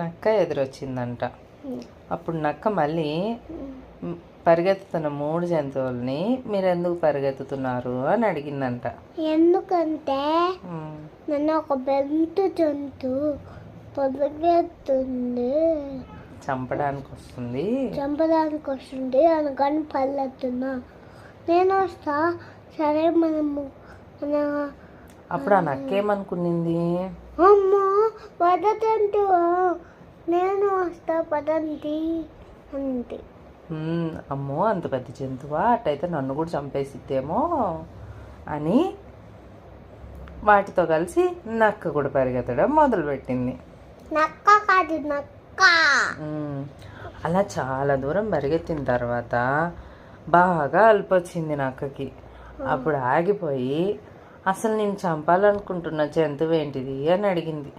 నక్క ఎదురొచ్చిందంట. అప్పుడు నక్క మళ్ళీ పరిగెత్తుతున్న 3 జంతువుల్ని మీరు ఎందుకు పరిగెత్తుతున్నారు అని అడిగిందంట. ఎందుకంటే నన్ను ఒక పెద్ద జంతువు పరిగెత్తుంది, చంపడానికి వస్తుంది అనగాని పల్లెత్తున్నా. నేను వస్తా, సరే మనము అప్పుడు ఆ నక్కేమనుకునింది, అమ్మో పెద్ద జంతువు, నేను వస్తా పదండి అంతే. అమ్మో అంత పెద్ద జంతువా, అట్టయితే నన్ను కూడా చంపేసిద్దేమో అని వాటితో కలిసి నక్క కూడా పరిగెత్తడం మొదలుపెట్టింది. నక్క కాదు, నక్క. అలా చాలా దూరం పరిగెత్తిన తర్వాత బాగా అల్పొచ్చింది నక్కకి. అప్పుడు ఆగిపోయి అసలు నేను చంపాలనుకుంటున్న జంతువు ఏంటిది అని అడిగింది.